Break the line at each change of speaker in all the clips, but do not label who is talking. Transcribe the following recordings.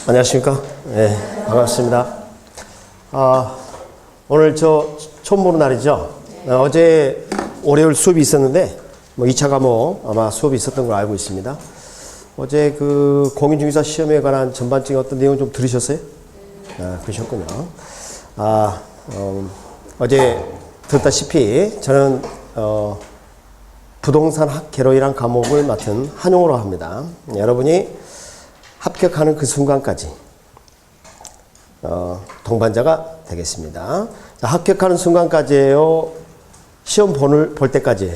안녕하십니까? 네, 반갑습니다. 오늘 처음 보는 날이죠? 어제 월요일 수업이 있었는데, 2차 과목 아마 수업이 있었던 걸 알고 있습니다. 어제 그 공인중개사 시험에 관한 전반적인 어떤 내용 좀 들으셨어요? 그러셨군요. 어제 들었다시피 저는, 부동산 학개론이란 과목을 맡은 한용우로 합니다. 여러분이 합격하는 그 순간까지 동반자가 되겠습니다. 자, 합격하는 순간까지예요? 시험 볼 때까지예요?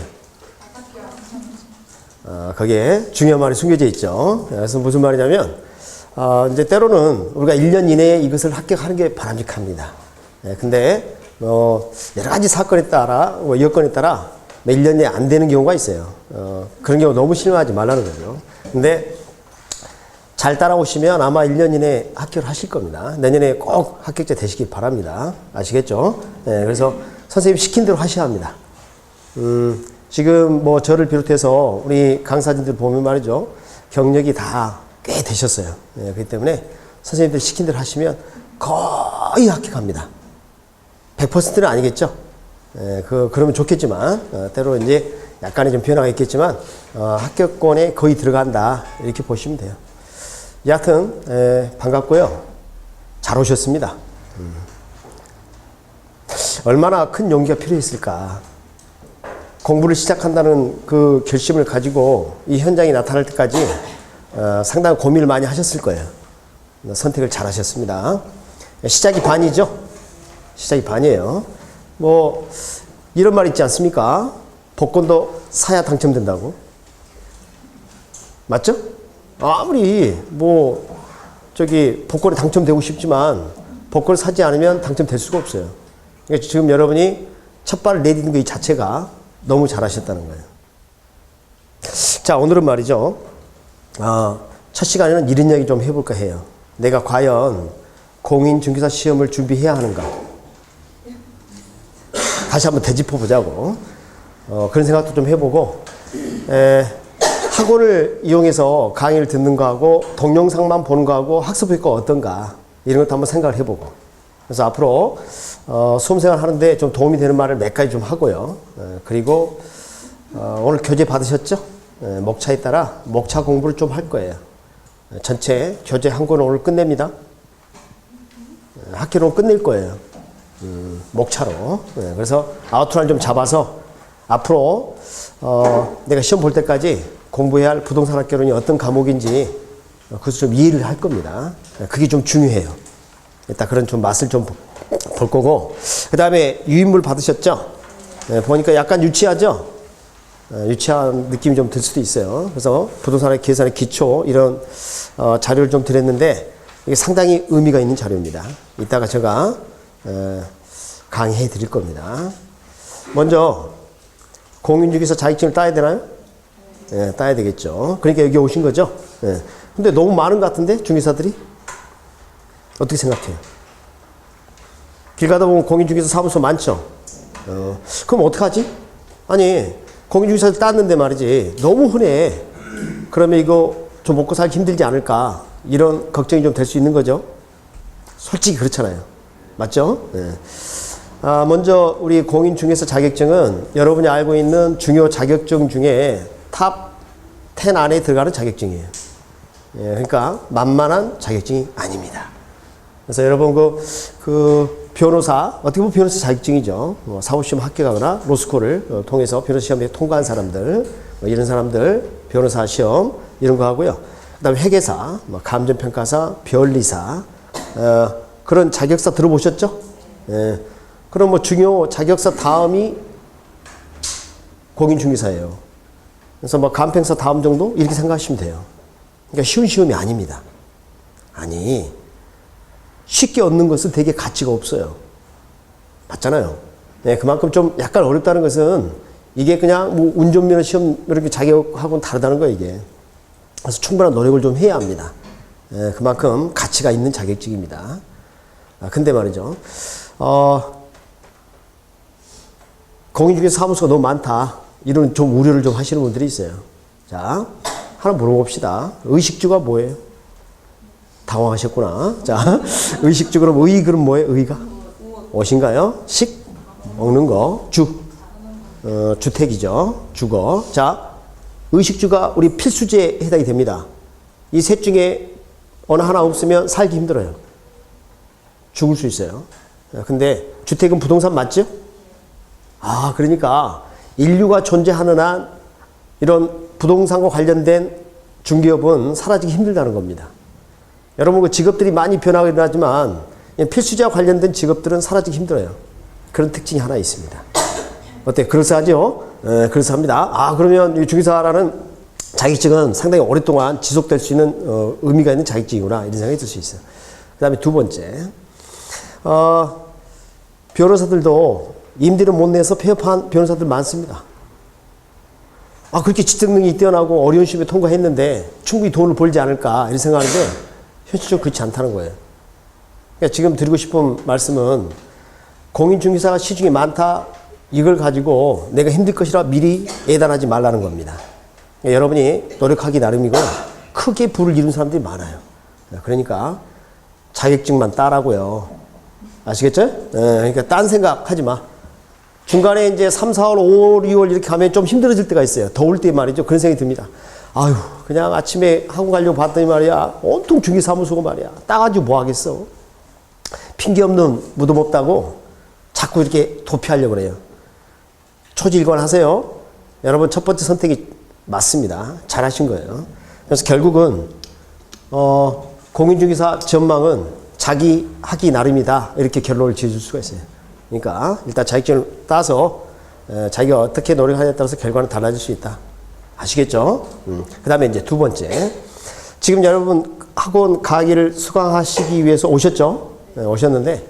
거기에 중요한 말이 숨겨져 있죠. 그래서 무슨 말이냐면 이제 때로는 우리가 1년 이내에 이것을 합격하는 게 바람직합니다. 근데 여러 가지 사건에 따라 여건에 따라 1년 내에 안 되는 경우가 있어요. 그런 경우 너무 실망하지 말라는 거죠. 근데 잘 따라오시면 아마 1년 이내에 합격을 하실 겁니다. 내년에 꼭 합격자 되시길 바랍니다. 아시겠죠? 네, 그래서 선생님 시킨 대로 하셔야 합니다. 지금 저를 비롯해서 우리 강사진들 보면 말이죠. 경력이 다 꽤 되셨어요. 네, 그렇기 때문에 선생님들 시킨 대로 하시면 거의 합격합니다. 100%는 아니겠죠? 네, 그러면 좋겠지만, 때로 이제 약간의 좀 변화가 있겠지만, 합격권에 거의 들어간다. 이렇게 보시면 돼요. 여하튼 반갑고요. 잘 오셨습니다. 얼마나 큰 용기가 필요했을까. 공부를 시작한다는 그 결심을 가지고 이 현장에 나타날 때까지 상당히 고민을 많이 하셨을 거예요. 선택을 잘 하셨습니다. 시작이 반이죠. 시작이 반이에요. 이런 말 있지 않습니까? 복권도 사야 당첨된다고. 맞죠? 아무리 복권에 당첨되고 싶지만 복권을 사지 않으면 당첨될 수가 없어요. 그러니까 지금 여러분이 첫 발을 내딛는 것 자체가 너무 잘하셨다는 거예요. 자, 오늘은 말이죠. 첫 시간에는 이런 이야기 좀 해볼까 해요. 내가 과연 공인중개사 시험을 준비해야 하는가? 다시 한번 되짚어 보자고. 그런 생각도 좀 해보고, 학원을 이용해서 강의를 듣는 거하고 동영상만 보는 거하고 학습 효과가 어떤가 이런 것도 한번 생각을 해보고, 그래서 앞으로 수험생활 하는데 좀 도움이 되는 말을 몇 가지 좀 하고요. 그리고 오늘 교재 받으셨죠? 목차에 따라 목차 공부를 좀 할 거예요. 전체 교재 한 권을 오늘 끝냅니다. 학기로 끝낼 거예요. 목차로. 그래서 아우트라인 좀 잡아서 앞으로 내가 시험 볼 때까지 공부해야 할 부동산 학개론이 어떤 과목인지 그것을 좀 이해를 할 겁니다. 그게 좀 중요해요. 일단 그런 좀 맛을 좀 볼 거고, 그 다음에 유인물 받으셨죠? 보니까 약간 유치하죠? 유치한 느낌이 좀 들 수도 있어요. 그래서 부동산의 계산의 기초 이런 자료를 좀 드렸는데 이게 상당히 의미가 있는 자료입니다. 이따가 제가 강의해 드릴 겁니다. 먼저 공인중개사 자격증을 따야 되나요? 네, 따야 되겠죠. 그러니까 여기 오신 거죠. 네. 근데 너무 많은 것 같은데 중개사들이? 어떻게 생각해요? 길 가다 보면 공인중개사 사무소 많죠. 그럼 어떡하지? 아니, 공인중개사를 땄는데 말이지 너무 흔해. 그러면 이거 좀 먹고 살기 힘들지 않을까, 이런 걱정이 좀 될 수 있는 거죠. 솔직히 그렇잖아요. 맞죠? 네. 먼저 우리 공인중개사 자격증은 여러분이 알고 있는 중요 자격증 중에 탑 10 안에 들어가는 자격증이에요. 그러니까 만만한 자격증이 아닙니다. 그래서 여러분 그 변호사, 어떻게 보면 변호사 자격증이죠. 사법시험 합격하거나 로스쿨을 통해서 변호사 시험에 통과한 사람들, 이런 사람들 변호사 시험 이런 거 하고요. 그다음에 회계사, 감정평가사, 변리사, 그런 자격사 들어보셨죠? 그럼 중요 자격사 다음이 공인중개사예요. 그래서 감평사 다음 정도 이렇게 생각하시면 돼요. 그러니까 쉬운 시험이 아닙니다. 아니, 쉽게 얻는 것은 되게 가치가 없어요. 맞잖아요. 네, 그만큼 좀 약간 어렵다는 것은 이게 그냥 운전면허 시험 이렇게 자격하고는 다르다는 거예요, 이게. 그래서 충분한 노력을 좀 해야 합니다. 네, 그만큼 가치가 있는 자격증입니다. 근데 말이죠. 공인중개사 사무소가 너무 많다. 이런 좀 우려를 좀 하시는 분들이 있어요. 자, 하나 물어봅시다. 의식주가 뭐예요? 당황하셨구나. 자, 의식주 그럼 의 그럼 뭐예요? 의가? 옷인가요? 식? 먹는 거. 주. 주택이죠. 주거. 자, 의식주가 우리 필수제에 해당이 됩니다. 이 셋 중에 어느 하나 없으면 살기 힘들어요. 죽을 수 있어요. 근데 주택은 부동산 맞죠? 아, 그러니까 인류가 존재하는 한 이런 부동산과 관련된 중개업은 사라지기 힘들다는 겁니다. 여러분 그 직업들이 많이 변화가 일어나지만 필수제와 관련된 직업들은 사라지기 힘들어요. 그런 특징이 하나 있습니다. 어때? 그럴싸하죠? 네, 그럴싸합니다. 아, 그러면 이 중개사라는 자격증은 상당히 오랫동안 지속될 수 있는 의미가 있는 자격증이구나 이런 생각이 들 수 있어요. 그 다음에 두 번째, 변호사들도 임대료 못 내서 폐업한 변호사들 많습니다. 아, 그렇게 지적 능력이 뛰어나고 어려운 시험에 통과했는데 충분히 돈을 벌지 않을까 이런 생각하는데 현실적으로 그렇지 않다는 거예요. 그러니까 지금 드리고 싶은 말씀은 공인중개사가 시중에 많다 이걸 가지고 내가 힘들 것이라 미리 예단하지 말라는 겁니다. 그러니까 여러분이 노력하기 나름이고 크게 부를 이룬 사람들이 많아요. 그러니까 자격증만 따라고요. 아시겠죠? 그러니까 딴 생각 하지 마. 중간에 이제 3, 4월, 5월, 6월 이렇게 가면 좀 힘들어질 때가 있어요. 더울 때 말이죠. 그런 생각이 듭니다. 아유, 그냥 아침에 학원 가려고 봤더니 말이야. 온통 중개사무소고 말이야. 따가지고 뭐 하겠어. 핑계 없는 무덤 없다고 자꾸 이렇게 도피하려고 그래요. 초지일관 하세요. 여러분 첫 번째 선택이 맞습니다. 잘하신 거예요. 그래서 결국은 공인중개사 전망은 자기 하기 나름이다. 이렇게 결론을 지어줄 수가 있어요. 그러니까 일단 자격증을 따서 자기가 어떻게 노력하냐에 따라서 결과는 달라질 수 있다. 아시겠죠? 그 다음에 이제 두 번째. 지금 여러분 학원 강의를 수강하시기 위해서 오셨죠? 오셨는데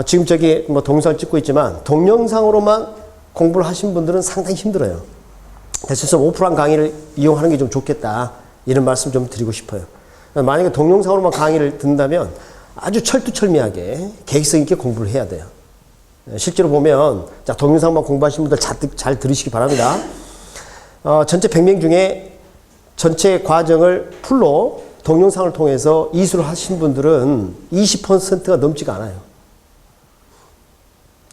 지금 저기 뭐 동영상을 찍고 있지만 동영상으로만 공부를 하신 분들은 상당히 힘들어요. 그래서 오프라인 강의를 이용하는 게 좀 좋겠다. 이런 말씀 좀 드리고 싶어요. 만약에 동영상으로만 강의를 듣는다면 아주 철두철미하게 계획성 있게 공부를 해야 돼요. 실제로 보면 자, 동영상만 공부하신 분들 잘 들으시기 바랍니다. 전체 100명 중에 전체 과정을 풀로 동영상을 통해서 이수를 하신 분들은 20%가 넘지가 않아요.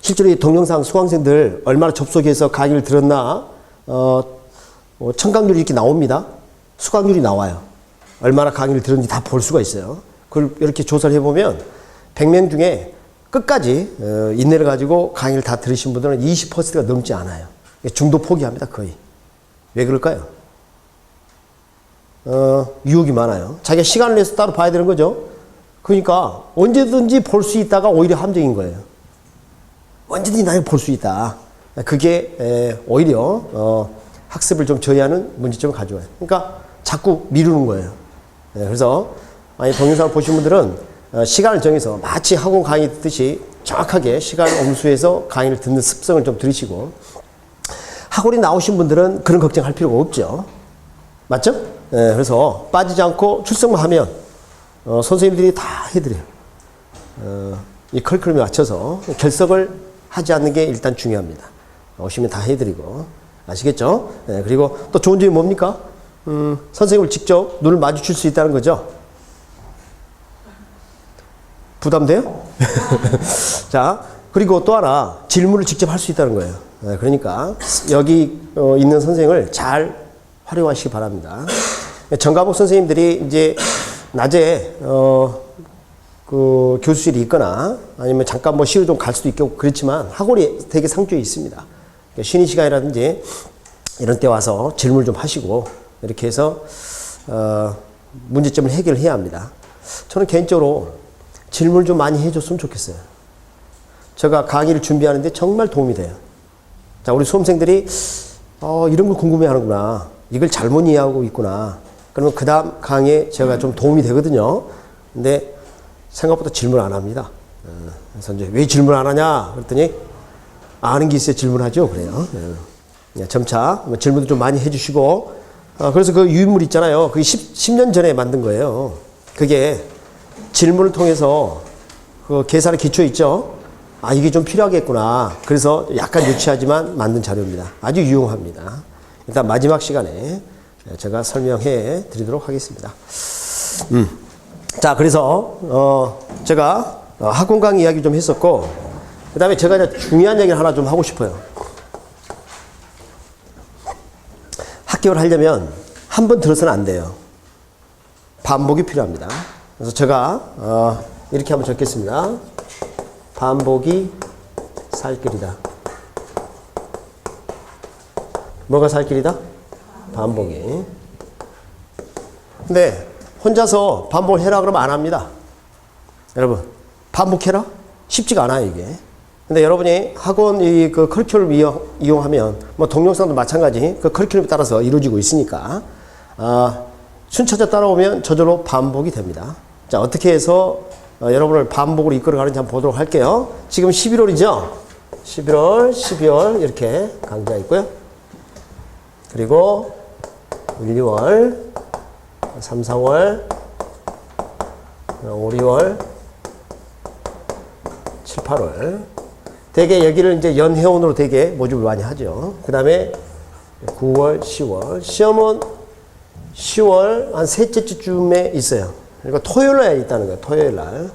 실제로 이 동영상 수강생들 얼마나 접속해서 강의를 들었나 청강률이 이렇게 나옵니다. 수강률이 나와요. 얼마나 강의를 들었는지 다 볼 수가 있어요. 그걸 이렇게 조사를 해보면 100명 중에 끝까지 인내를 가지고 강의를 다 들으신 분들은 20%가 넘지 않아요. 중도 포기합니다. 거의. 왜 그럴까요? 유혹이 많아요. 자기가 시간을 내서 따로 봐야 되는 거죠. 그러니까 언제든지 볼 수 있다가 오히려 함정인 거예요. 언제든지 나를 볼 수 있다. 그게 오히려 학습을 좀 저해하는 문제점을 가져와요. 그러니까 자꾸 미루는 거예요. 그래서 동영상을 보신 분들은 시간을 정해서 마치 학원 강의 듣듯이 정확하게 시간을 엄수해서 강의를 듣는 습성을 좀 들이시고 학원에 나오신 분들은 그런 걱정할 필요가 없죠. 맞죠? 그래서 빠지지 않고 출석만 하면 선생님들이 다 해드려요. 이 커리큘럼에 맞춰서 결석을 하지 않는 게 일단 중요합니다. 오시면 다 해드리고 아시겠죠? 그리고 또 좋은 점이 뭡니까? 선생님을 직접 눈을 마주칠 수 있다는 거죠. 부담돼요? 자, 그리고 또 하나 질문을 직접 할 수 있다는 거예요. 그러니까 여기 있는 선생을 잘 활용하시기 바랍니다. 전과목 선생님들이 이제 낮에 그 교수실이 있거나 아니면 잠깐 뭐 쉬러 좀 갈 수도 있고 그렇지만 학원이 되게 상주해 있습니다. 쉬는 시간이라든지 이런 때 와서 질문을 좀 하시고 이렇게 해서 문제점을 해결해야 합니다. 저는 개인적으로 질문을 좀 많이 해줬으면 좋겠어요. 제가 강의를 준비하는데 정말 도움이 돼요. 자, 우리 수험생들이 이런 걸 궁금해 하는구나. 이걸 잘못 이해하고 있구나. 그러면 그 다음 강의에 제가 좀 도움이 되거든요. 근데 생각보다 질문 안 합니다. 그래서 이제 왜 질문 안 하냐? 그랬더니 아는 게 있어야 질문하죠. 그래요. 점차 질문도 좀 많이 해주시고 그래서 그 유인물 있잖아요. 그게 10년 전에 만든 거예요. 그게 질문을 통해서 그 계산의 기초 있죠. 아, 이게 좀 필요하겠구나. 그래서 약간 유치하지만 만든 자료입니다. 아주 유용합니다. 일단 마지막 시간에 제가 설명해 드리도록 하겠습니다. 자, 그래서 제가 학원 강의 이야기 좀 했었고, 그 다음에 제가 이제 중요한 얘기를 하나 좀 하고 싶어요. 합격을 하려면 한 번 들어서는 안 돼요. 반복이 필요합니다. 그래서 제가 이렇게 한번 적겠습니다. 반복이 살 길이다. 뭐가 살 길이다? 반복이. 근데 혼자서 반복을 해라 그러면 안 합니다. 여러분, 반복해라? 쉽지가 않아요, 이게. 근데 여러분이 학원 그 커리큘럼 이용하면 뭐 동영상도 마찬가지 그 커리큘럼에 따라서 이루어지고 있으니까 순차적 따라오면 저절로 반복이 됩니다. 자, 어떻게 해서 여러분을 반복으로 이끌어가는지 한번 보도록 할게요. 지금 11월이죠? 11월, 12월 이렇게 강좌가 있고요. 그리고 1, 2월, 3, 4월, 5, 6월, 7, 8월. 되게 여기를 이제 연회원으로 되게 모집을 많이 하죠. 그 다음에 9월, 10월. 시험은 10월 한 셋째 주쯤에 있어요. 그리고 토요일 날 있다는 거예요. 토요일 날.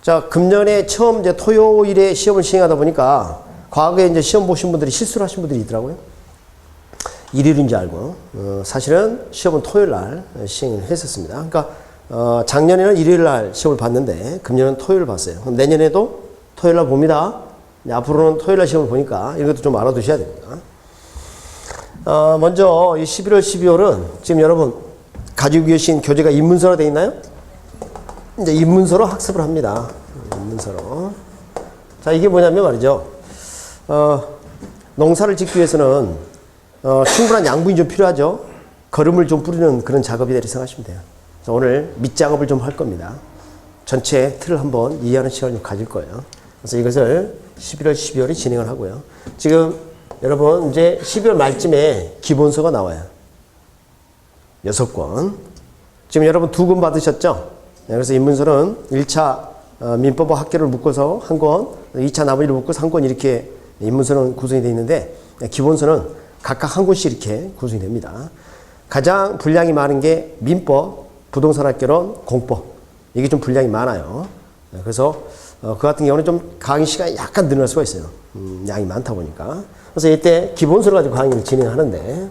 자, 금년에 처음 이제 토요일에 시험을 시행하다 보니까 과거에 이제 시험 보신 분들이 실수를 하신 분들이 있더라고요. 일요일인 줄 알고. 사실은 시험은 토요일 날 시행을 했었습니다. 그러니까 작년에는 일요일 날 시험을 봤는데 금년은 토요일을 봤어요. 내년에도 토요일 날 봅니다. 앞으로는 토요일 날 시험을 보니까 이런 것도 좀 알아두셔야 됩니다. 먼저 이 11월, 12월은 지금 여러분 가지고 계신 교재가 입문서로 되어 있나요? 이제 입문서로 학습을 합니다. 입문서로. 자, 이게 뭐냐면 말이죠. 농사를 짓기 위해서는 충분한 양분이 좀 필요하죠. 거름을 좀 뿌리는 그런 작업이다 이렇게 생각하시면 돼요. 그래서 오늘 밑작업을 좀 할 겁니다. 전체 틀을 한번 이해하는 시간을 좀 가질 거예요. 그래서 이것을 11월, 12월에 진행을 하고요. 지금 여러분 이제 12월 말쯤에 기본서가 나와요. 6권. 지금 여러분 2권 받으셨죠? 네, 그래서 입문서는 1차 민법과 학계를 묶어서 한 권, 2차 나머지를 묶어서 한 권 이렇게 입문서는 구성이 되어 있는데 기본서는 각각 한 권씩 이렇게 구성이 됩니다. 가장 분량이 많은 게 민법, 부동산학개론, 공법. 이게 좀 분량이 많아요. 그래서 그 같은 경우는 좀 강의 시간이 약간 늘어날 수가 있어요. 양이 많다 보니까. 그래서 이때 기본서를 가지고 강의를 진행하는데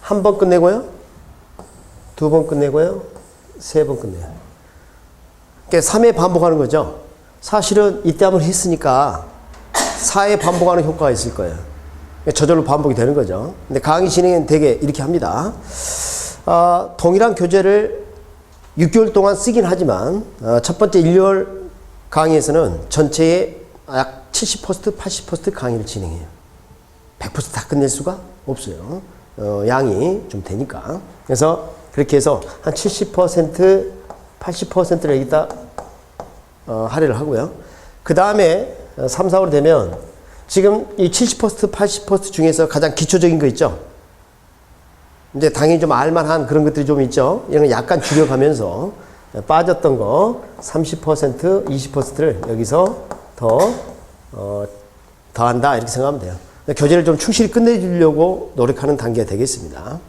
한 번 끝내고요. 2번 끝내고요. 3번 끝내요. 그러니까 3회 반복하는 거죠. 사실은 이때 한번 했으니까 4회 반복하는 효과가 있을 거예요. 저절로 반복이 되는 거죠. 근데 강의 진행은 되게 이렇게 합니다. 동일한 교재를 6개월 동안 쓰긴 하지만 첫 번째 1월 강의에서는 전체의 약 70%, 80% 강의를 진행해요. 100%다 끝낼 수가 없어요. 양이 좀 되니까. 그래서 그렇게 해서 한 70%, 80%를 여기다 할애를 하고요. 그 다음에 3, 4월 되면 지금 이 70%, 80% 중에서 가장 기초적인 거 있죠? 이제 당연히 좀 알만한 그런 것들이 좀 있죠? 이런 거 약간 줄여가면서 빠졌던 거 30%, 20%를 여기서 더한다 이렇게 생각하면 돼요. 교재를 좀 충실히 끝내주려고 노력하는 단계가 되겠습니다.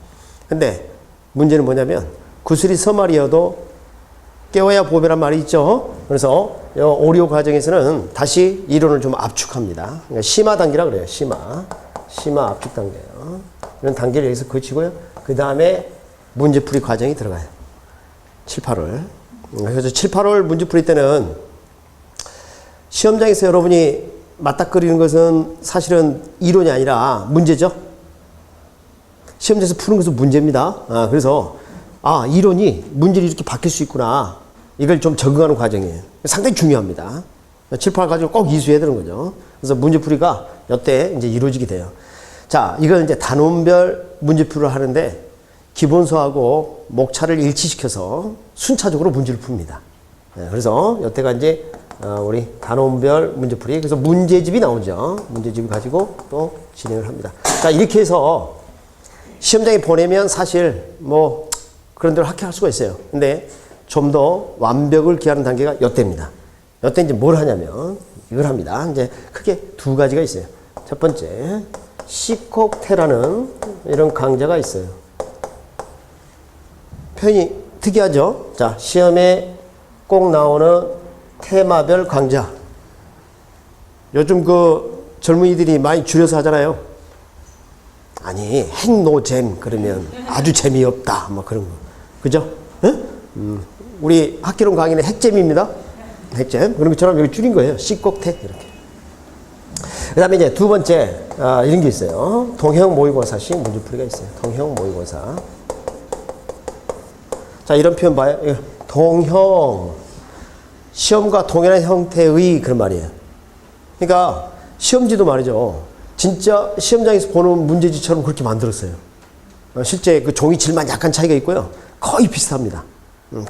근데 문제는 뭐냐면 구슬이 서말이어도 깨워야 보배란 말이 있죠. 그래서 오리오 과정에서는 다시 이론을 좀 압축합니다. 그러니까 심화 단계라 그래요. 심화 압축 단계예요. 이런 단계를 여기서 거치고요. 그 다음에 문제풀이 과정이 들어가요. 7, 8월. 그래서 7, 8월 문제풀이 때는 시험장에서 여러분이 맞닥거리는 것은 사실은 이론이 아니라 문제죠. 시험장에서 푸는 것은 문제입니다. 그래서 이론이 문제를 이렇게 바뀔 수 있구나. 이걸 좀 적응하는 과정이에요. 상당히 중요합니다. 7, 8 가지고 꼭 이수해야 되는 거죠. 그래서 문제풀이가 이때 이제 이루어지게 돼요. 자, 이걸 이제 단원별 문제풀이를 하는데 기본서하고 목차를 일치시켜서 순차적으로 문제를 풉니다. 그래서 이때가 이제 우리 단원별 문제풀이. 그래서 문제집이 나오죠. 문제집을 가지고 또 진행을 합니다. 자, 이렇게 해서 시험장에 보내면 사실 뭐 그런 대로 합격할 수가 있어요. 근데 좀 더 완벽을 기하는 단계가 이때입니다. 이때 이제 뭘 하냐면 이걸 합니다. 이제 크게 두 가지가 있어요. 첫 번째, 시콕테라는 이런 강좌가 있어요. 표현이 특이하죠? 자, 시험에 꼭 나오는 테마별 강좌. 요즘 그 젊은이들이 많이 줄여서 하잖아요. 아니, 핵노잼 그러면 아주 재미없다. 뭐 그런 거. 그죠? 우리 학기론 강의는 핵잼입니다. 핵잼. 그런 것처럼 여기 줄인 거예요. C꼭 택. 이렇게. 그 다음에 이제 두 번째, 이런 게 있어요. 동형 모의고사식 문제풀이가 있어요. 동형 모의고사. 자, 이런 표현 봐요. 동형. 시험과 동일한 형태의 그런 말이에요. 그러니까 시험지도 말이죠. 진짜 시험장에서 보는 문제지처럼 그렇게 만들었어요. 실제 그 종이 질만 약간 차이가 있고요. 거의 비슷합니다.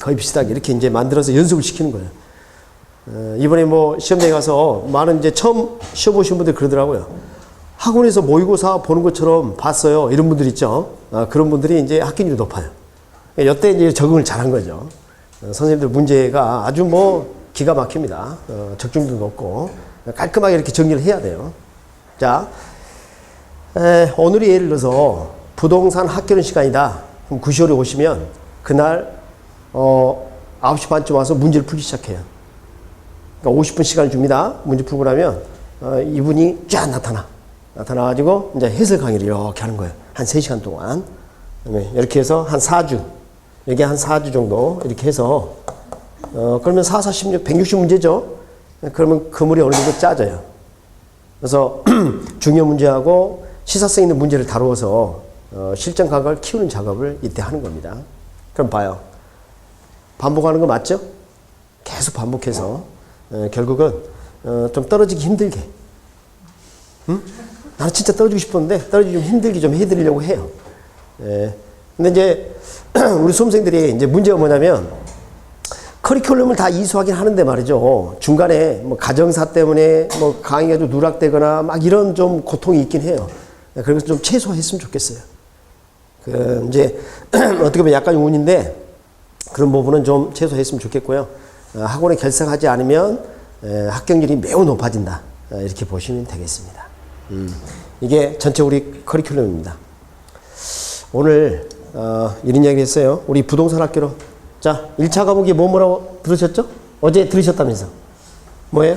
거의 비슷하게 이렇게 이제 만들어서 연습을 시키는 거예요. 이번에 뭐 시험장에 가서 많은 이제 처음 시험 보신 분들 그러더라고요. 학원에서 모의고사 보는 것처럼 봤어요. 이런 분들 있죠. 그런 분들이 이제 합격률이 높아요. 이때 이제 적응을 잘한 거죠. 선생님들 문제가 아주 뭐 기가 막힙니다. 적중도 높고 깔끔하게 이렇게 정리를 해야 돼요. 자, 오늘이 예를 들어서 부동산 학교는 시간이다. 그럼 9시월에 오시면 그날 9시 반쯤 와서 문제를 풀기 시작해요. 그러니까 50분 시간을 줍니다. 문제 풀고 나면 이분이 쫙 나타나가지고 이제 해설 강의를 이렇게 하는 거예요. 한 3시간 동안. 이렇게 해서 한 4주. 여기 한 4주 정도 이렇게 해서 그러면 4, 4, 16, 160문제죠. 그러면 그물이 어느 정도 짜져요. 그래서 중요 문제하고 시사성 있는 문제를 다루어서 실전 감각을 키우는 작업을 이때 하는 겁니다. 그럼 봐요. 반복하는 거 맞죠? 계속 반복해서 결국은 좀 떨어지기 힘들게. 나는 진짜 떨어지고 싶었는데 떨어지기 좀 힘들게 좀 해드리려고 해요. 근데 이제 우리 수험생들이 이제 문제가 뭐냐면 커리큘럼을 다 이수하긴 하는데 말이죠. 중간에 뭐 가정사 때문에 뭐 강의가 좀 누락되거나 막 이런 좀 고통이 있긴 해요. 그래서 좀 최소화했으면 좋겠어요. 그 이제 어떻게 보면 약간 운인데 그런 부분은 좀 최소화했으면 좋겠고요. 학원에 결석하지 않으면 합격률이 매우 높아진다. 이렇게 보시면 되겠습니다. 이게 전체 우리 커리큘럼입니다. 오늘 이런 이야기 했어요. 우리 부동산 학교로. 자, 1차 과목이 뭐라고 들으셨죠? 어제 들으셨다면서. 뭐예요?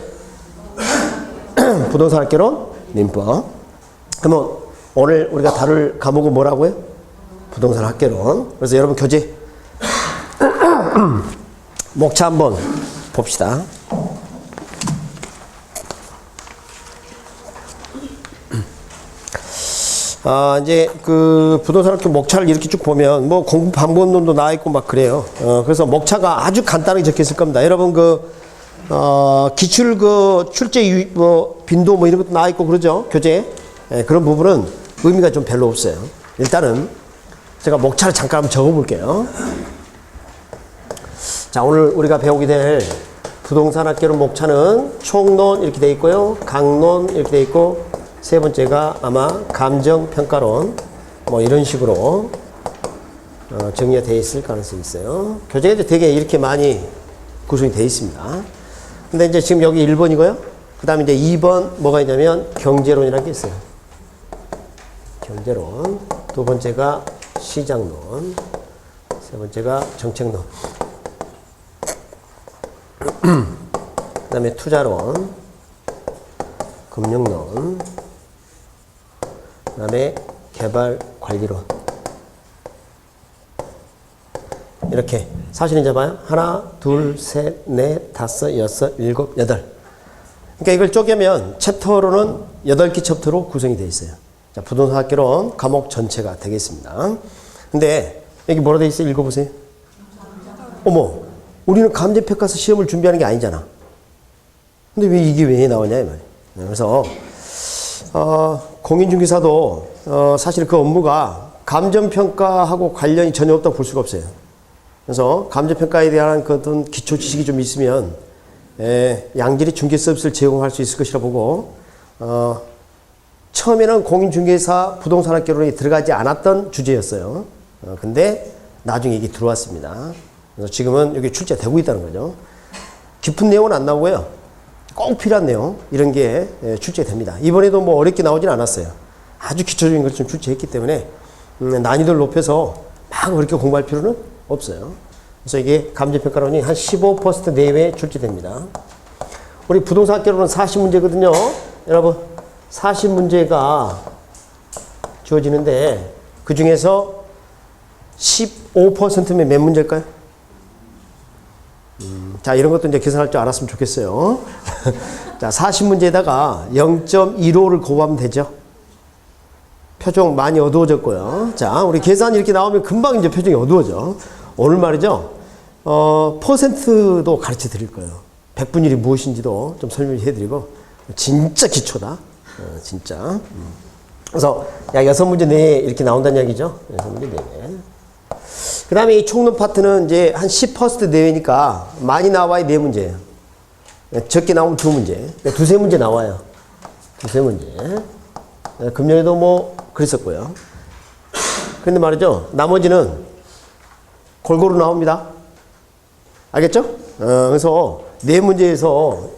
부동산 학교론 민법. 그러면 오늘 우리가 다룰 과목은 뭐라고요? 부동산 학교론. 그래서 여러분 교재 목차 한번 봅시다. 이제 그 부동산 학교 목차를 이렇게 쭉 보면 뭐 공부 방법론도 나와 있고 막 그래요. 그래서 목차가 아주 간단하게 적혀 있을 겁니다. 여러분 기출 출제 뭐 빈도 뭐 이런 것도 나와 있고 그러죠. 교재. 그런 부분은 의미가 좀 별로 없어요. 일단은 제가 목차를 잠깐 한번 적어 볼게요. 자, 오늘 우리가 배우게 될 부동산 학교론 목차는 총론 이렇게 돼 있고요. 강론 이렇게 돼 있고 세 번째가 아마 감정평가론 뭐 이런 식으로 정리가 되어 있을 가능성이 있어요. 교재가 이제 되게 이렇게 많이 구성이 되어 있습니다. 근데 이제 지금 여기 1번이고요. 그 다음에 이제 2번 뭐가 있냐면 경제론이라는 게 있어요. 경제론. 두 번째가 시장론. 세 번째가 정책론. 그 다음에 투자론. 금융론. 그 다음에 개발관리론. 이렇게 사실은 이제 봐요. 하나, 둘, 셋, 넷, 다섯, 여섯, 일곱, 여덟. 그러니까 이걸 쪼개면 챕터로는 8개 챕터로 구성이 되어 있어요. 자, 부동산 학교론 과목 전체가 되겠습니다. 근데 여기 뭐라 되어 있어요? 읽어보세요. 어머, 우리는 감정평가서 시험을 준비하는 게 아니잖아. 근데 왜 이게 왜 나오냐 이 말이에요. 그래서 공인중개사도 사실 그 업무가 감정평가하고 관련이 전혀 없다고 볼 수가 없어요. 그래서 감정평가에 대한 그 어떤 기초 지식이 좀 있으면 양질의 중개 서비스를 제공할 수 있을 것이라 보고 처음에는 공인중개사 부동산학교론이 들어가지 않았던 주제였어요. 근데 나중에 이게 들어왔습니다. 그래서 지금은 여기 출제되고 있다는 거죠. 깊은 내용은 안 나오고요. 꼭 필요한 내용 이런 게 출제됩니다. 이번에도 뭐 어렵게 나오진 않았어요. 아주 기초적인 걸 좀 출제했기 때문에 난이도를 높여서 막 그렇게 공부할 필요는 없어요. 그래서 이게 감정평가론이 한 15% 내외에 출제됩니다. 우리 부동산 학개론은 40문제거든요. 여러분 40문제가 주어지는데 그 중에서 15%면 몇 문제일까요? 자, 이런 것도 이제 계산할 줄 알았으면 좋겠어요. 자, 40문제에다가 0.15를 곱하면 되죠. 표정 많이 어두워졌고요. 자, 우리 계산이 이렇게 나오면 금방 이제 표정이 어두워져. 오늘 말이죠. 퍼센트도 가르쳐 드릴 거예요. 백분율이 무엇인지도 좀 설명해 드리고, 진짜 기초다. 진짜. 그래서, 야, 6문제 내에 이렇게 나온다는 이야기죠. 6문제 내에. 그 다음에 이 총론 파트는 이제 한 10% 내외니까 많이 나와야 4문제예요. 적게 나오면 2문제. 두세 문제 나와요. 두세 문제. 금년에도 뭐 그랬었고요. 그런데 말이죠. 나머지는 골고루 나옵니다. 알겠죠? 그래서 4문제에서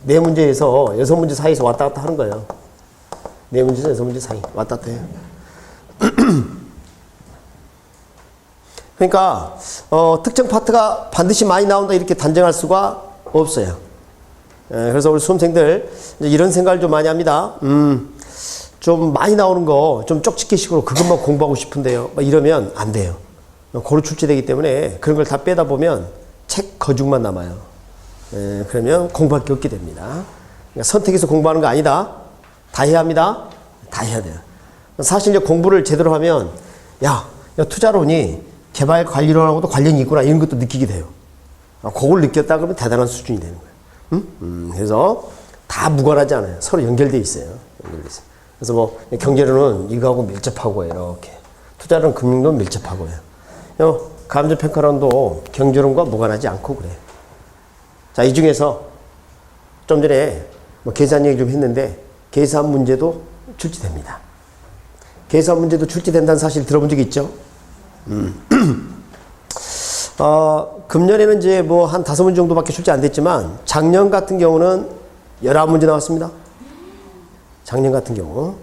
6문제 사이에서 왔다 갔다 하는 거예요. 4문제에서 6문제 사이 왔다 갔다 해요. 그러니까 특정 파트가 반드시 많이 나온다 이렇게 단정할 수가 없어요. 그래서 우리 수험생들 이런 생각을 좀 많이 합니다. 좀 많이 나오는 거 좀 쪽집게식으로 그것만 공부하고 싶은데요. 이러면 안 돼요. 고루 출제되기 때문에 그런 걸 다 빼다 보면 책 거죽만 남아요. 그러면 공부할 게 없게 됩니다. 그러니까 선택해서 공부하는 거 아니다. 다 해야 합니다. 다 해야 돼요. 사실 이제 공부를 제대로 하면 야 투자론이 개발관리론하고도 관련이 있구나 이런 것도 느끼게 돼요. 그걸 느꼈다 그러면 대단한 수준이 되는 거예요. 그래서 다 무관하지 않아요. 서로 연결되어 있어요. 연결돼 있어요. 그래서 뭐 경제론은 이거하고 밀접하고 이렇게 투자론 금융론 밀접하고요. 감정평가론도 경제론과 무관하지 않고 그래요. 자, 이 중에서 좀 전에 뭐 계산 얘기 좀 했는데 계산 문제도 출제됩니다. 계산 문제도 출제된다는 사실 들어본 적 있죠? 금년에는 이제 뭐 한 5문제 정도밖에 출제 안 됐지만 작년 같은 경우는 11문제 나왔습니다. 작년 같은 경우.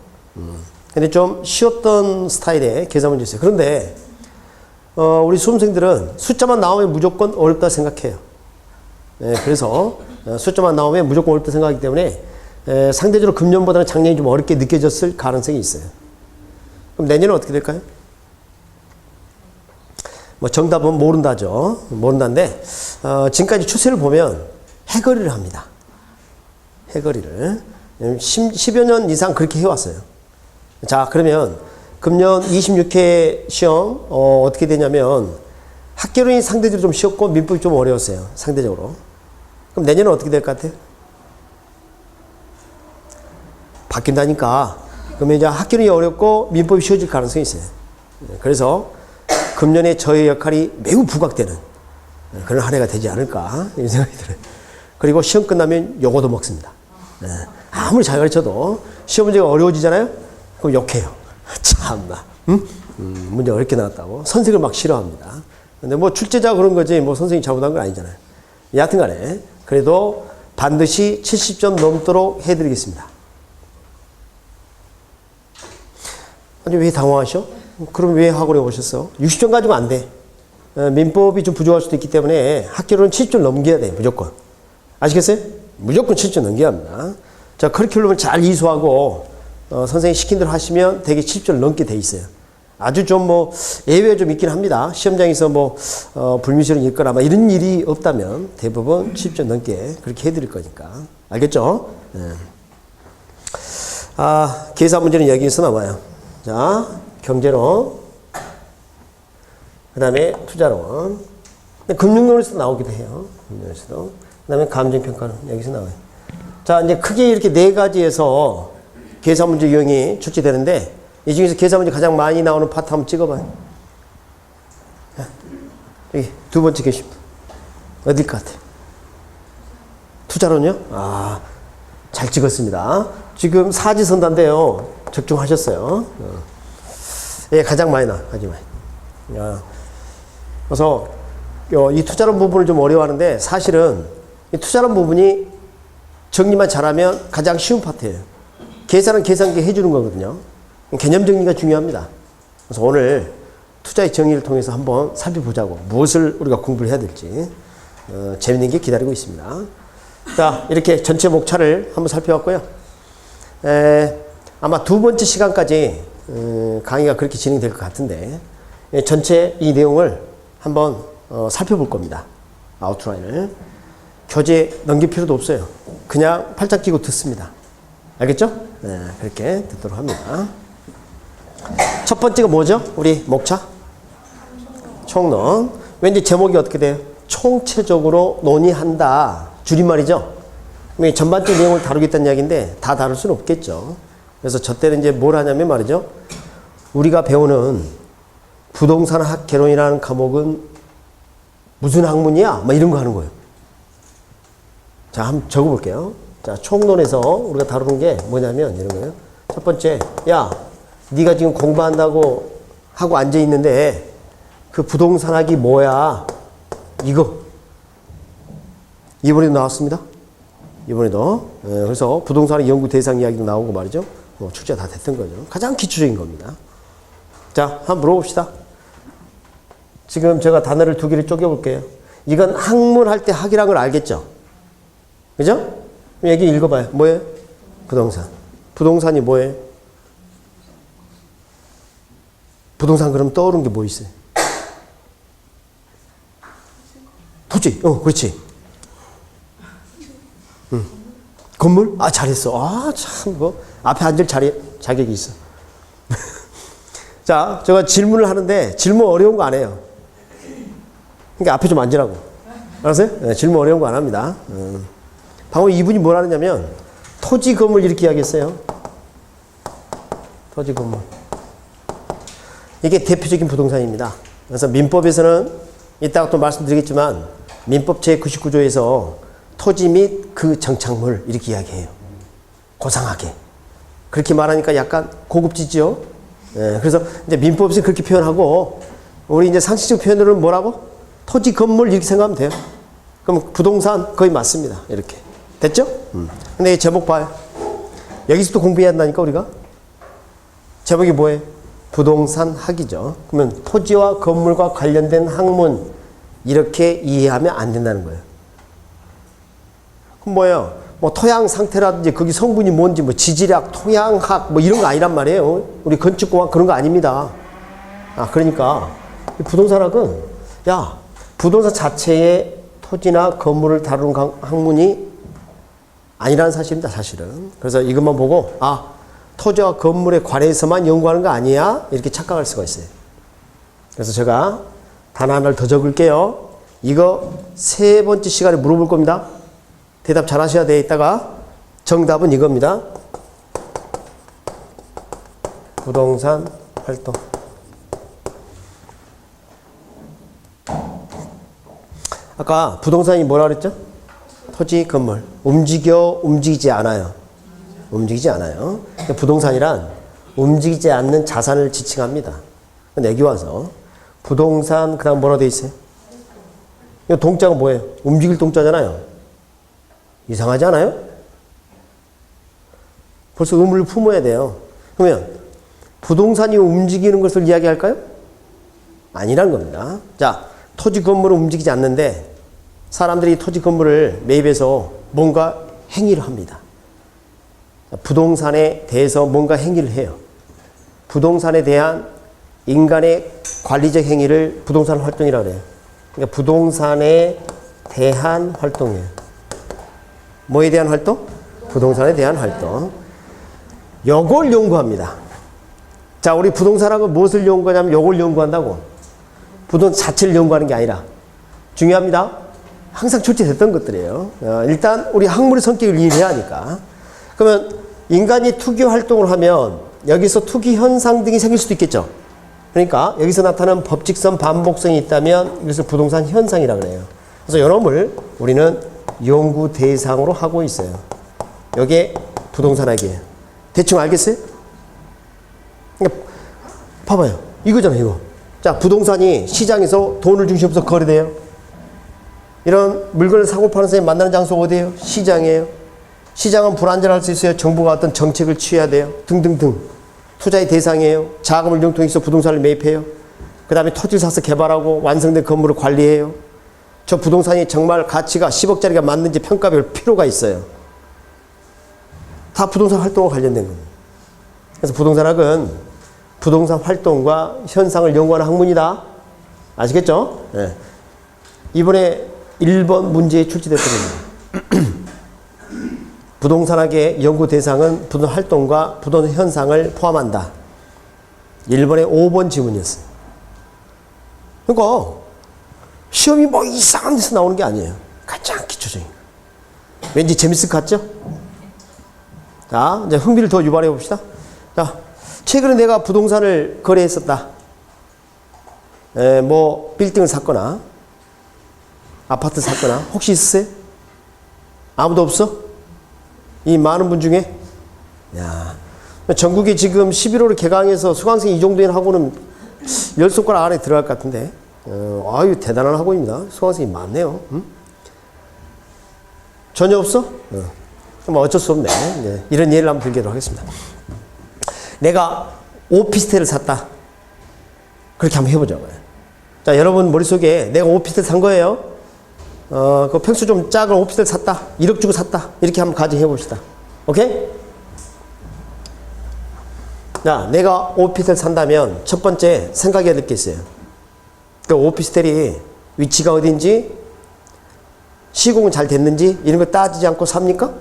근데 좀 쉬웠던 스타일의 계산 문제 있어요. 그런데 우리 수험생들은 숫자만 나오면 무조건 어렵다 생각해요. 그래서 숫자만 나오면 무조건 어렵다 생각하기 때문에 상대적으로 금년보다는 작년이 좀 어렵게 느껴졌을 가능성이 있어요. 그럼 내년은 어떻게 될까요? 뭐 정답은 모른다죠. 모른다인데 지금까지 추세를 보면 해거리를 합니다. 해거리를 10여 년 이상 그렇게 해왔어요. 자, 그러면 금년 26회 시험 어떻게 되냐면 학개론이 상대적으로 좀 쉬웠고 민법이 좀 어려웠어요. 상대적으로. 그럼 내년은 어떻게 될 것 같아요? 바뀐다니까. 그러면 이제 학개론이 어렵고 민법이 쉬워질 가능성이 있어요. 그래서 금년에 저의 역할이 매우 부각되는 그런 한 해가 되지 않을까 이런 생각이 들어요. 그리고 시험 끝나면 욕도 먹습니다. 아무리 잘 가르쳐도 시험 문제가 어려워지잖아요. 그럼 욕해요. 참나, 문제 어렵게 나왔다고 선생을 막 싫어합니다. 근데 뭐 출제자 그런 거지 뭐 선생님이 잘못한 건 아니잖아요. 여하튼간에 그래도 반드시 70점 넘도록 해드리겠습니다. 아니 왜 당황하셔? 그럼 왜 학원에 오셨어? 60점 가지고 안 돼. 민법이 좀 부족할 수도 있기 때문에 학교로는 70점 넘겨야 돼. 무조건. 아시겠어요? 무조건 70점 넘겨야 합니다. 자, 커리큘럼을 잘 이수하고 선생님이 시킨 대로 하시면 되게 70점 넘게 돼 있어요. 아주 좀 뭐 예외가 좀 있긴 합니다. 시험장에서 뭐 불미스러운 있거나 막 이런 일이 없다면 대부분 70점 넘게 그렇게 해드릴 거니까. 알겠죠? 계산 문제는 여기에서 나와요. 자, 경제론, 그 다음에 투자론, 금융론에서도 나오기도 해요. 금융론에서도. 그 다음에 감정평가론, 여기서 나와요. 자, 이제 크게 이렇게 4가지에서 계산 문제 유형이 출제되는데, 이 중에서 계산 문제 가장 많이 나오는 파트 한번 찍어봐요. 여기 두 번째 게시판. 어딜 것 같아요? 투자론요? 잘 찍었습니다. 지금 사지선다인데요. 적중하셨어요. 예, 가장 많이 나와요. 가장 많이. 그래서 이 투자론 부분을 좀 어려워하는데 사실은 이 투자론 부분이 정리만 잘하면 가장 쉬운 파트예요. 계산은 계산기 해주는 거거든요. 개념 정리가 중요합니다. 그래서 오늘 투자의 정의를 통해서 한번 살펴보자고. 무엇을 우리가 공부를 해야 될지. 재밌는 게 기다리고 있습니다. 자, 이렇게 전체 목차를 한번 살펴봤고요. 아마 두 번째 시간까지 강의가 그렇게 진행될 것 같은데, 전체 이 내용을 한번 살펴볼 겁니다. 아웃라인을. 교재 넘길 필요도 없어요. 그냥 팔짱 끼고 듣습니다. 알겠죠? 네, 그렇게 듣도록 합니다. 첫 번째가 뭐죠? 우리 목차? 총론. 왠지 제목이 어떻게 돼요? 총체적으로 논의한다. 줄임말이죠? 전반적 내용을 다루겠다는 이야기인데 다 다룰 수는 없겠죠. 그래서 저 때는 이제 뭘 하냐면 말이죠. 우리가 배우는 부동산학 개론이라는 과목은 무슨 학문이야? 막 이런 거 하는 거예요. 자, 한번 적어볼게요. 자, 총론에서 우리가 다루는 게 뭐냐면 이런 거예요. 첫 번째, 야, 네가 지금 공부한다고 하고 앉아 있는데 그 부동산학이 뭐야? 이거. 이번에도 나왔습니다. 이번에도. 그래서 부동산의 연구 대상 이야기도 나오고 말이죠. 출제가 다 됐던 거죠. 가장 기초적인 겁니다. 자, 한번 물어봅시다. 지금 제가 단어를 두 개를 쪼개볼게요. 이건 학문할 때 학이란 걸 알겠죠? 그죠? 얘기 읽어봐요. 뭐예요? 부동산. 부동산이 뭐예요? 부동산 그럼 떠오르는 게 뭐 있어요? 토지. 그렇지. 건물? 아, 잘했어. 아, 참, 앞에 앉을 자격이 있어. 자, 제가 질문을 하는데 질문 어려운 거 안 해요. 그러니까 앞에 좀 앉으라고. 알았어요? 네, 질문 어려운 거 안 합니다. 방금 이분이 뭘 하느냐면 토지 건물 이렇게 이야기했어요. 토지 건물. 이게 대표적인 부동산입니다. 그래서 민법에서는 이따가 또 말씀드리겠지만 민법 제99조에서 토지 및 그 정착물 이렇게 이야기해요. 고상하게. 그렇게 말하니까 약간 고급지죠? 예, 그래서 이제 민법에서 그렇게 표현하고 우리 이제 상식적 표현으로는 뭐라고? 토지 건물 이렇게 생각하면 돼요. 그럼 부동산 거의 맞습니다. 이렇게. 됐죠? 근데 이 제목 봐요. 여기서부터 공부해야 한다니까 우리가. 제목이 뭐예요? 부동산 학이죠. 그러면 토지와 건물과 관련된 학문 이렇게 이해하면 안 된다는 거예요. 그럼 뭐예요? 뭐 토양 상태라든지 거기 성분이 뭔지 뭐 지질학, 토양학 뭐 이런 거 아니란 말이에요. 우리 건축공학 그런 거 아닙니다. 그러니까 부동산학은 야, 부동산 자체의 토지나 건물을 다루는 학문이 아니라는 사실입니다, 사실은. 그래서 이것만 보고 토지와 건물에 관해서만 연구하는 거 아니야? 이렇게 착각할 수가 있어요. 그래서 제가 단어 하나를 더 적을게요. 이거 세 번째 시간에 물어볼 겁니다. 대답 잘 하셔야 돼. 이따가 정답은 이겁니다. 부동산 활동. 아까 부동산이 뭐라 그랬죠? 토지, 건물. 움직이지 않아요. 움직이지 않아요. 부동산이란 움직이지 않는 자산을 지칭합니다. 근데 여기 와서 부동산 그다음 뭐라 돼 있어요? 이 동자가 뭐예요? 움직일 동자잖아요. 이상하지 않아요? 벌써 의문을 품어야 돼요. 그러면 부동산이 움직이는 것을 이야기할까요? 아니란 겁니다. 자, 토지 건물은 움직이지 않는데 사람들이 토지 건물을 매입해서 뭔가 행위를 합니다. 부동산에 대해서 뭔가 행위를 해요. 부동산에 대한 인간의 관리적 행위를 부동산 활동이라고 해요. 그러니까 부동산에 대한 활동이에요. 뭐에 대한 활동? 부동산에 대한 활동. 요걸 연구합니다. 자, 우리 부동산학은 무엇을 연구하냐면 요걸 연구한다고. 부동산 자체를 연구하는 게 아니라. 중요합니다. 항상 출제됐던 것들이에요. 일단 우리 학문의 성격을 이해해야 하니까. 그러면 인간이 투기 활동을 하면 여기서 투기 현상 등이 생길 수도 있겠죠. 그러니까 여기서 나타나는 법칙성, 반복성이 있다면 이것을 부동산 현상이라고 그래요. 그래서 이놈을 우리는 연구 대상으로 하고 있어요. 이게 부동산학이에요. 대충 알겠어요? 그러니까 봐봐요. 이거잖아요, 이거. 자, 부동산이 시장에서 돈을 중심으로 거래돼요. 이런 물건을 사고 파는 사람이 만나는 장소가 어디예요? 시장이에요. 시장은 불안전할 수 있어요. 정부가 어떤 정책을 취해야 돼요. 등등등. 투자의 대상이에요. 자금을 융통해서 부동산을 매입해요. 그 다음에 토지를 사서 개발하고 완성된 건물을 관리해요. 저 부동산이 정말 가치가 10억짜리가 맞는지 평가할 필요가 있어요. 다 부동산 활동과 관련된 겁니다. 그래서 부동산학은 부동산 활동과 현상을 연구하는 학문이다. 아시겠죠? 네. 이번에 1번 문제에 출제됐거든요. 부동산학의 연구 대상은 부동산 활동과 부동산 현상을 포함한다. 1번에 5번 지문이었어요. 그러니까 시험이 뭐 이상한 데서 나오는 게 아니에요. 가장 기초적인 거. 왠지 재밌을 것 같죠? 자, 이제 흥미를 더 유발해 봅시다. 자, 최근에 내가 부동산을 거래했었다. 뭐 빌딩을 샀거나 아파트 샀거나 혹시 있으세요? 아무도 없어? 이 많은 분 중에? 야, 전국에 지금 11월에 개강해서 수강생이 이 정도인 학원은 10손가락 안에 들어갈 것 같은데. 아유, 대단한 학원입니다. 수강생이 많네요. 전혀 없어? 뭐 어쩔 수 없네. 네, 이런 예를 한번 들도록 하겠습니다. 내가 오피스텔을 샀다. 그렇게 한번 해보자고요. 자, 여러분 머릿속에 내가 오피스텔 산 거예요. 그 평수 좀 작은 오피스텔 샀다. 1억 주고 샀다. 이렇게 한번 가정해 봅시다. 오케이? 자, 내가 오피스텔 산다면 첫 번째 생각해야 될 게 있어요. 그 오피스텔이 위치가 어딘지, 시공은 잘 됐는지 이런 거 따지지 않고 삽니까?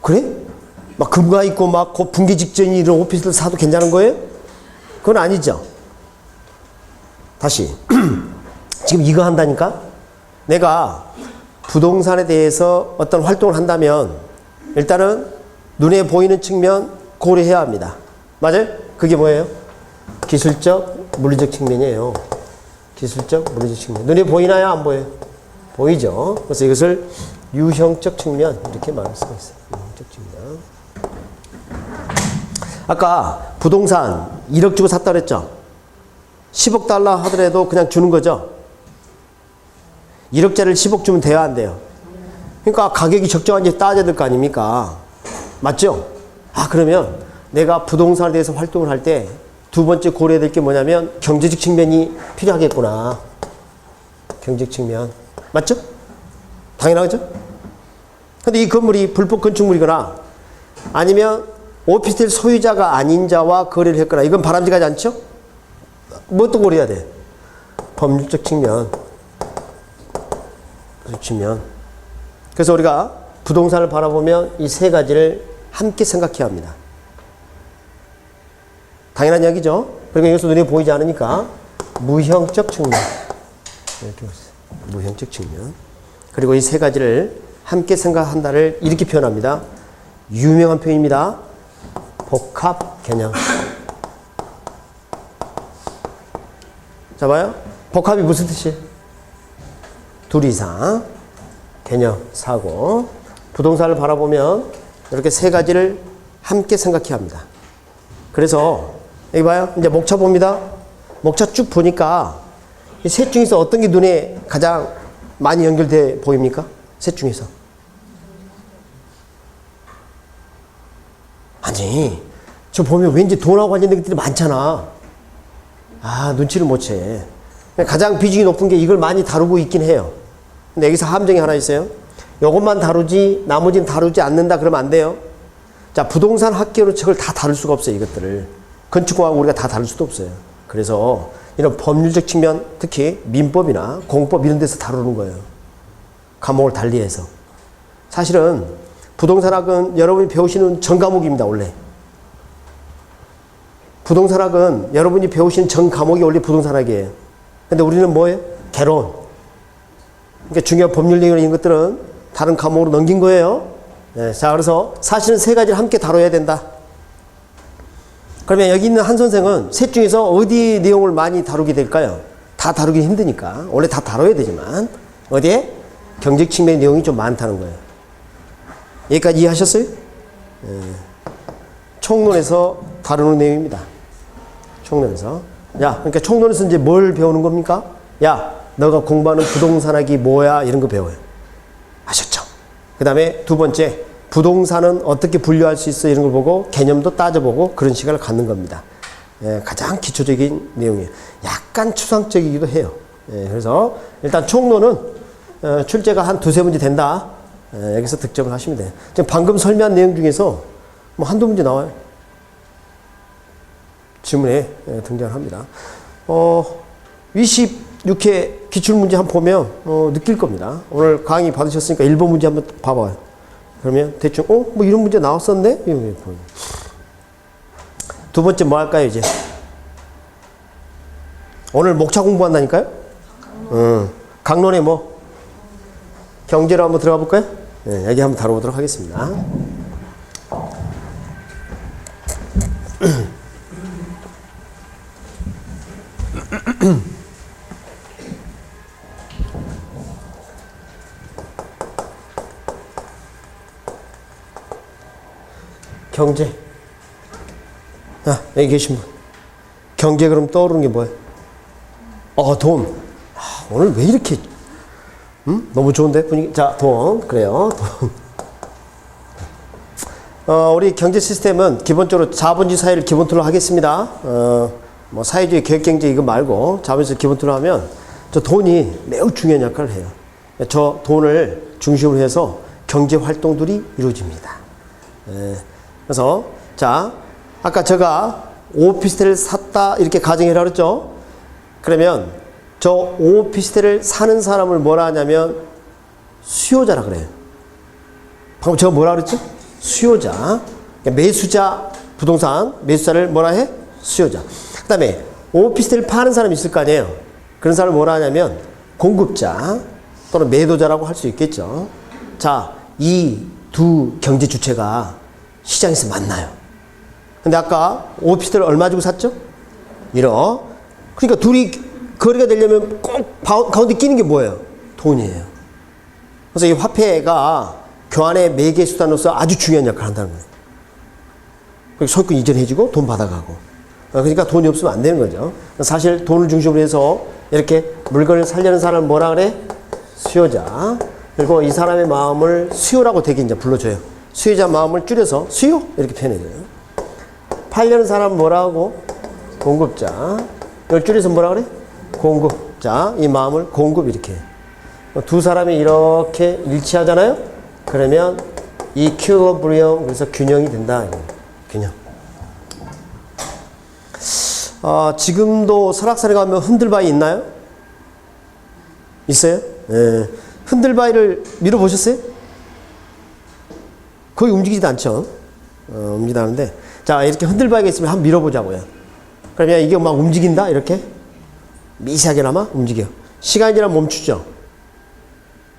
그래? 막 금가 있고 막 그 붕괴 직전이 이런 오피스텔 사도 괜찮은 거예요? 그건 아니죠. 다시 지금 이거 한다니까? 내가 부동산에 대해서 어떤 활동을 한다면 일단은 눈에 보이는 측면 고려해야 합니다. 맞아요? 그게 뭐예요? 기술적, 물리적 측면이에요. 기술적, 물리적 측면. 눈에 보이나요? 안 보여요? 보이죠? 그래서 이것을 유형적 측면 이렇게 말할 수가 있어요. 유형적 측면. 아까 부동산 1억 주고 샀다 그랬죠? 10억 달러 하더라도 그냥 주는 거죠? 1억짜리를 10억 주면 돼야 안 돼요? 그러니까 가격이 적정한지 따져야 될 거 아닙니까? 맞죠? 아, 그러면 내가 부동산에 대해서 활동을 할 때 두 번째 고려해야 될 게 뭐냐면 경제적 측면이 필요하겠구나. 경제적 측면. 맞죠? 당연하죠? 근데 이 건물이 불법 건축물이거나 아니면 오피스텔 소유자가 아닌 자와 거래를 했거나 이건 바람직하지 않죠? 뭐 또 고려해야 돼? 법률적 측면. 측면. 그래서 우리가 부동산을 바라보면 이 세 가지를 함께 생각해야 합니다. 당연한 이야기죠. 그리고 여기서 눈에 보이지 않으니까 무형적 측면. 이렇게 무형적 측면. 그리고 이 세 가지를 함께 생각한다를 이렇게 표현합니다. 유명한 표현입니다. 복합 개념. 자, 봐요. 복합이 무슨 뜻이에요? 둘 이상. 개념, 사고. 부동산을 바라보면 이렇게 세 가지를 함께 생각해야 합니다. 그래서 여기 봐요. 이제 목차 봅니다. 목차 쭉 보니까 이 셋 중에서 어떤 게 눈에 가장 많이 연결돼 보입니까? 셋 중에서. 아니, 저 보면 왠지 돈하고 관련된 것들이 많잖아. 아, 눈치를 못 채. 가장 비중이 높은 게 이걸 많이 다루고 있긴 해요. 근데 여기서 함정이 하나 있어요. 이것만 다루지 나머지는 다루지 않는다 그러면 안 돼요. 자, 부동산 학계로 저걸 다 다룰 수가 없어요. 이것들을. 건축공학 우리가 다 다룰 수도 없어요. 그래서 이런 법률적 측면, 특히 민법이나 공법 이런 데서 다루는 거예요. 과목을 달리해서. 사실은 부동산학은 여러분이 배우시는 전 과목입니다. 원래. 부동산학은 여러분이 배우시는 전 과목이 원래 부동산학이에요. 근데 우리는 뭐예요? 개론. 그러니까 중요한 법률 내용 이런 것들은 다른 과목으로 넘긴 거예요. 네, 자, 그래서 사실은 세 가지를 함께 다뤄야 된다. 그러면 여기 있는 한 선생은 셋 중에서 어디 내용을 많이 다루게 될까요? 다 다루기 힘드니까. 원래 다 다뤄야 되지만 어디에? 경제적 측면의 내용이 좀 많다는 거예요. 여기까지 이해하셨어요? 네. 총론에서 다루는 내용입니다. 총론에서. 야, 그러니까 총론에서 이제 뭘 배우는 겁니까? 야, 너가 공부하는 부동산학이 뭐야? 이런 거 배워요. 아셨죠? 그 다음에 두 번째, 부동산은 어떻게 분류할 수 있어? 이런 걸 보고 개념도 따져보고 그런 시간을 갖는 겁니다. 가장 기초적인 내용이에요. 약간 추상적이기도 해요. 그래서 일단 총론은 출제가 한 두세 문제 된다. 여기서 득점을 하시면 돼요. 지금 방금 설명한 내용 중에서 뭐 한두 문제 나와요. 지문에 등장합니다. 26회 기출문제 한번 보면 느낄 겁니다. 오늘 강의 받으셨으니까 1번 문제 한번 봐봐요. 그러면 대충 뭐 이런 문제 나왔었네? 두 번째 뭐 할까요 이제? 오늘 목차 공부한다니까요? 강론에 뭐? 경제로 한번 들어가 볼까요? 여기 한번 다뤄보도록 하겠습니다. 경제. 여기 계신 분. 경제 그럼 떠오르는 게 뭐예요? 돈. 오늘 왜 이렇게, 너무 좋은데? 분위기. 자, 돈. 그래요. 돈. 우리 경제 시스템은 기본적으로 자본주의 사회를 기본으로 하겠습니다. 뭐 사회주의 계획경제 이거 말고 자본주의 기본으로 하면 저 돈이 매우 중요한 역할을 해요. 저 돈을 중심으로 해서 경제 활동들이 이루어집니다. 그래서 자, 아까 제가 오피스텔을 샀다 이렇게 가정해라 그랬죠? 그러면 저 오피스텔을 사는 사람을 뭐라 하냐면 수요자라 그래요. 방금 제가 뭐라 그랬죠? 수요자. 매수자, 부동산 매수자를 뭐라 해? 수요자. 그 다음에 오피스텔을 파는 사람이 있을 거 아니에요. 그런 사람을 뭐라 하냐면 공급자 또는 매도자라고 할 수 있겠죠. 자, 이 두 경제 주체가 시장에서 만나요. 근데 아까 오피스텔을 얼마 주고 샀죠? 1억. 그러니까 둘이 거래가 되려면 꼭 가운데 끼는 게 뭐예요? 돈이에요. 그래서 이 화폐가 교환의 매개 수단으로서 아주 중요한 역할을 한다는 거예요. 소유권 이전해주고 돈 받아가고. 그러니까 돈이 없으면 안 되는 거죠. 사실 돈을 중심으로 해서 이렇게 물건을 살려는 사람을 뭐라 그래? 수요자. 그리고 이 사람의 마음을 수요라고 되게 이제 불러줘요. 수요자 마음을 줄여서 수요? 이렇게 표현해줘요. 팔려는 사람은 뭐라 하고? 공급자. 이걸 줄여서 뭐라 그래? 공급자. 이 마음을 공급 이렇게 해요. 두 사람이 이렇게 일치하잖아요? 그러면 이큐어브리엄, 그래서 균형이 된다. 균형. 지금도 설악산에 가면 흔들바위 있나요? 있어요? 네. 흔들바위를 밀어보셨어요? 거의 움직이지도 않죠? 움직이지 않는데. 자, 이렇게 흔들바위가 있으면 한번 밀어보자고요. 그러면 이게 막 움직인다? 이렇게? 미세하게나마 움직여. 시간이 지나면 멈추죠?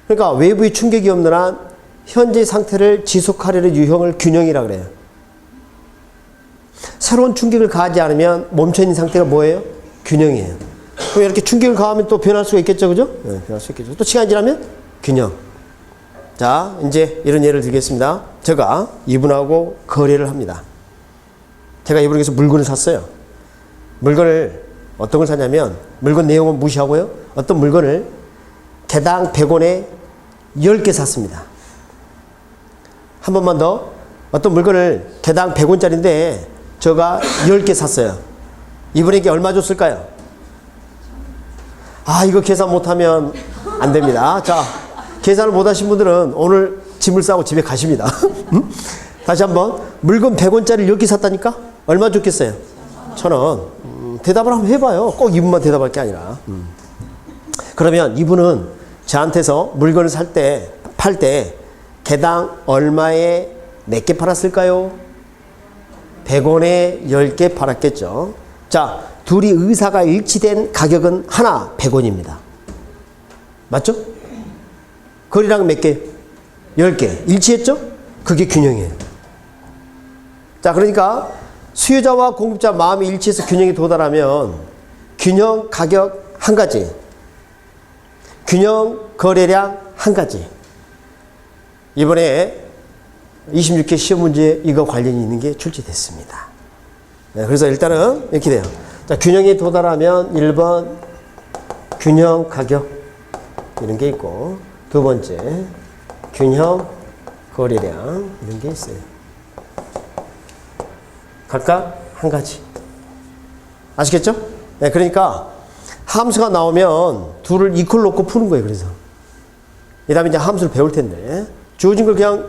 그러니까 외부의 충격이 없는 한 현재 상태를 지속하려는 유형을 균형이라 그래요. 새로운 충격을 가하지 않으면 멈춰있는 상태가 뭐예요? 균형이에요. 그럼 이렇게 충격을 가하면 또 변할 수가 있겠죠, 그죠? 네, 변할 수 있겠죠. 또 시간이 지나면 균형. 자, 이제 이런 예를 들겠습니다. 제가 이분하고 거래를 합니다. 제가 이분에게서 물건을 샀어요. 물건을 어떤 걸 샀냐면 물건 내용은 무시하고요. 어떤 물건을 개당 100원에 10개 샀습니다. 한 번만 더. 어떤 물건을 개당 100원짜리인데 제가 10개 샀어요. 이분에게 얼마 줬을까요? 이거 계산 못하면 안 됩니다. 자, 계산을 못하신 분들은 오늘 짐을 싸고 집에 가십니다. 다시 한번. 물건 100원짜리를 10개 샀다니까? 얼마 줬겠어요? 1,000원. 대답을 한번 해봐요. 꼭 이분만 대답할 게 아니라. 그러면 이분은 저한테서 물건을 팔 때 개당 얼마에 몇 개 팔았을까요? 100원에 10개 팔았겠죠. 자, 둘이 의사가 일치된 가격은 하나 100원입니다. 맞죠? 거리랑 몇 개? 10개. 일치했죠? 그게 균형이에요. 자, 그러니까 수요자와 공급자 마음이 일치해서 균형에 도달하면 균형 가격 한 가지, 균형 거래량 한 가지. 이번에 26회 시험 문제 이거 관련이 있는 게 출제됐습니다. 네, 그래서 일단은 이렇게 돼요. 자, 균형에 도달하면 1번 균형 가격 이런 게 있고, 두 번째 균형 거래량 이런 게 있어요. 각각 한 가지. 아시겠죠? 네, 그러니까 함수가 나오면 둘을 이퀄 놓고 푸는 거예요. 그래서 이 다음에 이제 함수를 배울 텐데 주어진 걸 그냥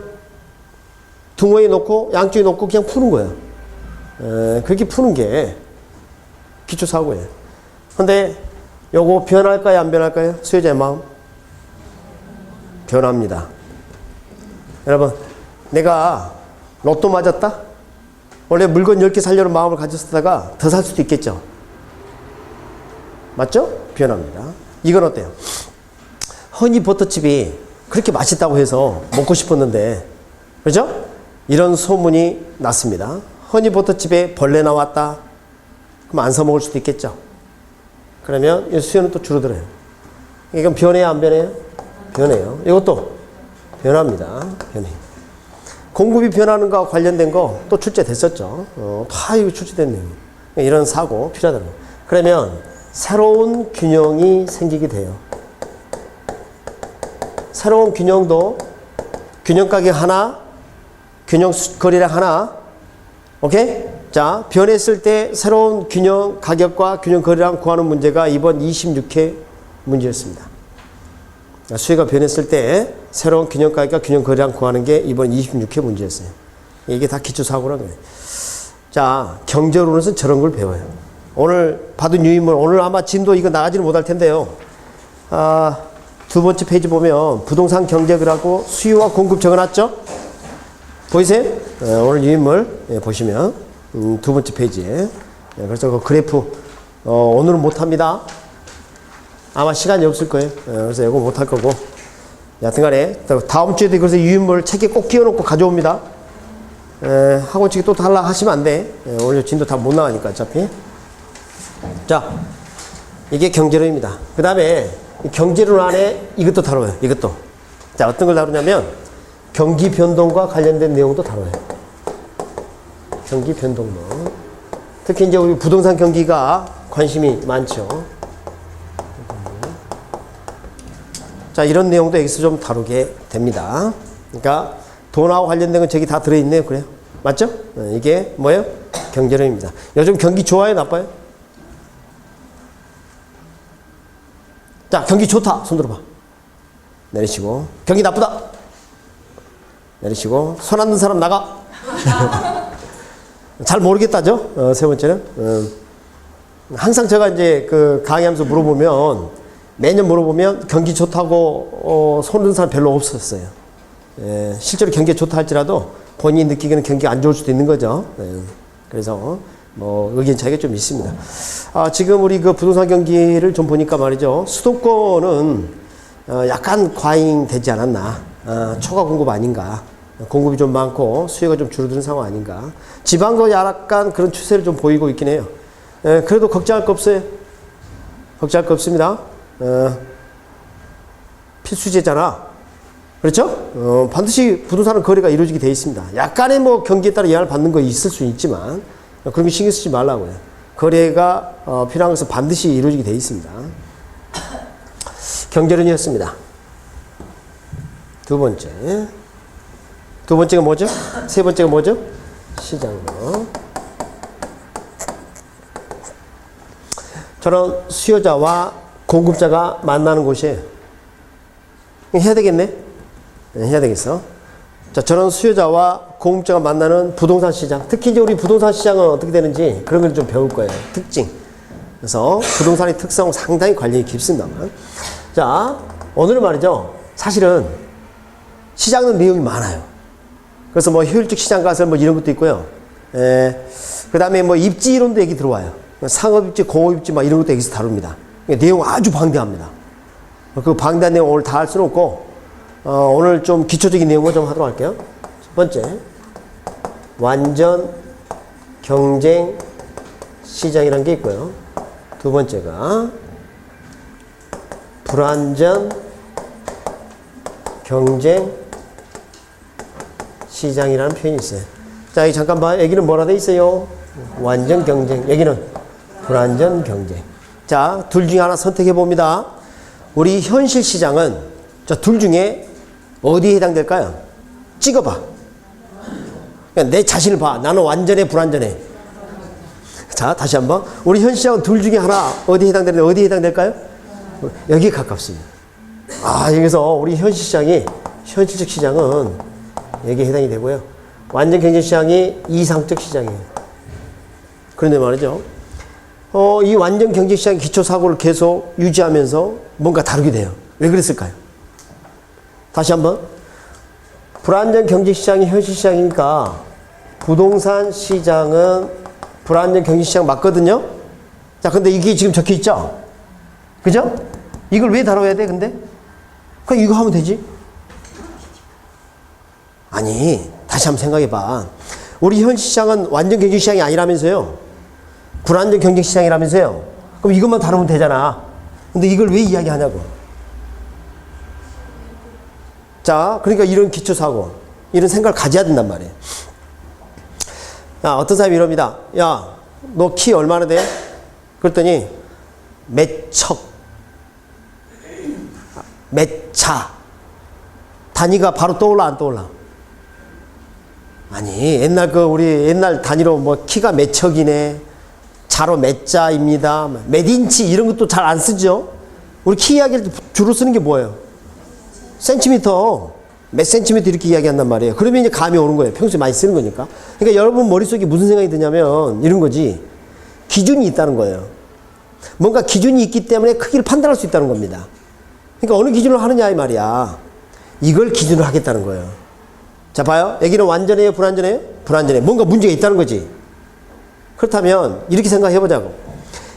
둥어에 놓고 양쪽에 놓고 그냥 푸는 거예요. 그렇게 푸는 게 기초사고예요. 근데 요거 변할까요? 안 변할까요? 수요자의 마음? 변합니다. 여러분, 내가 로또 맞았다? 원래 물건 10개 살려는 마음을 가졌다가 더 살 수도 있겠죠? 맞죠? 변합니다. 이건 어때요? 허니버터칩이 그렇게 맛있다고 해서 먹고 싶었는데, 그죠? 이런 소문이 났습니다. 허니버터칩에 벌레 나왔다? 그럼 안 사 먹을 수도 있겠죠? 그러면 수요는 또 줄어들어요. 이건 변해야 안 변해요? 변해요. 이것도 변합니다. 변해. 공급이 변하는 거와 관련된 거 또 출제됐었죠. 다 이거 출제됐네요. 이런 사고 필요하다는 거. 그러면 새로운 균형이 생기게 돼요. 새로운 균형도 균형 가격 하나, 균형 거래량 하나. 오케이? 자, 변했을 때 새로운 균형 가격과 균형 거래량 구하는 문제가 이번 26회 문제였습니다. 수요가 변했을 때 새로운 균형 가격과 균형 거래량 구하는 게 이번 26회 문제였어요. 이게 다 기초사고라는 거예요. 자, 경제론에서는 저런 걸 배워요. 오늘 받은 유인물, 오늘 아마 진도 이거 나가지는 못할 텐데요. 두 번째 페이지 보면 부동산 경제글하고 수요와 공급 적어놨죠? 보이세요? 오늘 유인물 보시면 두 번째 페이지에. 그래서 그 그래프 오늘은 못합니다. 아마 시간이 없을 거예요. 그래서 이거 못할 거고. 여튼간에 다음 주에도 그래서 유인물 책에 꼭 끼워놓고 가져옵니다. 학원 측에 또 달라 하시면 안 돼. 오늘 진도 다 못 나가니까 어차피. 자, 이게 경제론입니다. 그 다음에 경제론 안에 이것도 다뤄요. 이것도. 자, 어떤 걸 다루냐면 경기 변동과 관련된 내용도 다뤄요. 경기 변동론. 특히 이제 우리 부동산 경기가 관심이 많죠. 자, 이런 내용도 여기서 좀 다루게 됩니다. 그러니까 돈하고 관련된 건 저기 다 들어있네요. 그래요? 맞죠? 이게 뭐예요? 경제론입니다. 요즘 경기 좋아요? 나빠요? 자, 경기 좋다. 손 들어봐. 내리시고. 경기 나쁘다. 내리시고. 손 안 든 사람 나가. 잘 모르겠다죠? 세 번째는. 항상 제가 이제 그 강의하면서 물어보면, 매년 물어보면 경기 좋다고 손 든 사람 별로 없었어요. 실제로 경기가 좋다 할지라도 본인이 느끼기에는 경기가 안 좋을 수도 있는 거죠. 그래서 뭐 의견 차이가 좀 있습니다. 지금 우리 그 부동산 경기를 좀 보니까 말이죠. 수도권은 약간 과잉되지 않았나. 초과 공급 아닌가. 공급이 좀 많고 수요가 좀 줄어드는 상황 아닌가. 지방도 약간 그런 추세를 좀 보이고 있긴 해요. 그래도 걱정할 거 없어요. 걱정할 거 없습니다. 필수제잖아. 그렇죠? 반드시 부동산은 거래가 이루어지게 되어 있습니다. 약간의 뭐 경기에 따라 영향을 받는 거 있을 수 있지만 그런 거 신경 쓰지 말라고요. 거래가 필요한 것은 반드시 이루어지게 되어 있습니다. 경제론이었습니다. 두 번째. 두 번째가 뭐죠? 세 번째가 뭐죠? 시장론. 저런 수요자와 공급자가 만나는 곳이에요. 해야 되겠네? 해야 되겠어. 자, 저런 수요자와 공급자가 만나는 부동산 시장. 특히 이제 우리 부동산 시장은 어떻게 되는지 그런 걸 좀 배울 거예요. 특징. 그래서 부동산의 특성 상당히 관련이 깊습니다만. 자, 오늘은 말이죠. 사실은 시장은 내용이 많아요. 그래서 뭐 효율적 시장 가설 뭐 이런 것도 있고요. 그 다음에 뭐 입지 이론도 얘기 들어와요. 상업입지, 공업입지 막 이런 것도 여기서 다룹니다. 내용 아주 방대합니다. 그 방대한 내용 오늘 다 할 수는 없고, 오늘 좀 기초적인 내용을 좀 하도록 할게요. 첫 번째, 완전 경쟁 시장이라는 게 있고요. 두 번째가 불완전 경쟁 시장이라는 표현이 있어요. 자, 여기 잠깐 봐. 여기는 뭐라 돼 있어요? 완전 경쟁. 여기는 불완전 경쟁. 자, 둘 중에 하나 선택해 봅니다. 우리 현실 시장은 자, 둘 중에 어디에 해당될까요? 찍어봐. 그러니까 내 자신을 봐. 나는 완전해, 불완전해? 자, 다시 한번. 우리 현 시장은 둘 중에 하나 어디에 해당되는데 어디에 해당될까요? 여기에 가깝습니다. 아, 여기서 우리 현시장이, 현실적 시장은 여기에 해당이 되고요. 완전 경제시장이 이상적 시장이에요. 그런데 말이죠. 이 완전 경제시장 기초사고를 계속 유지하면서 뭔가 다르게 돼요. 왜 그랬을까요? 다시 한번. 불안전 경제시장이 현실시장이니까 부동산 시장은 불안전 경제시장 맞거든요? 자, 근데 이게 지금 적혀 있죠? 그죠? 이걸 왜 다뤄야 돼, 근데? 그냥 이거 하면 되지? 아니, 다시 한번 생각해 봐. 우리 현 시장은 완전 경제시장이 아니라면서요? 불안전 경제시장이라면서요? 그럼 이것만 다루면 되잖아. 근데 이걸 왜 이야기하냐고. 자, 그러니까 이런 기초사고, 이런 생각을 가져야 된단 말이에요. 야, 어떤 사람이 이럽니다. 야, 너 키 얼마나 돼? 그랬더니, 몇 척, 몇 차. 단위가 바로 떠올라, 안 떠올라? 아니, 우리 옛날 단위로 뭐 키가 몇 척이네, 자로 몇 자입니다, 몇 인치 이런 것도 잘 안 쓰죠? 우리 키 이야기할 때 주로 쓰는 게 뭐예요? 센티미터, 몇 센티미터 이렇게 이야기한단 말이에요. 그러면 이제 감이 오는 거예요. 평소에 많이 쓰는 거니까. 그러니까 여러분 머릿속에 무슨 생각이 드냐면 이런 거지. 기준이 있다는 거예요. 뭔가 기준이 있기 때문에 크기를 판단할 수 있다는 겁니다. 그러니까 어느 기준으로 하느냐 이 말이야. 이걸 기준으로 하겠다는 거예요. 자, 봐요. 여기는 완전해요? 불완전해요? 불완전해. 뭔가 문제가 있다는 거지. 그렇다면 이렇게 생각해보자고.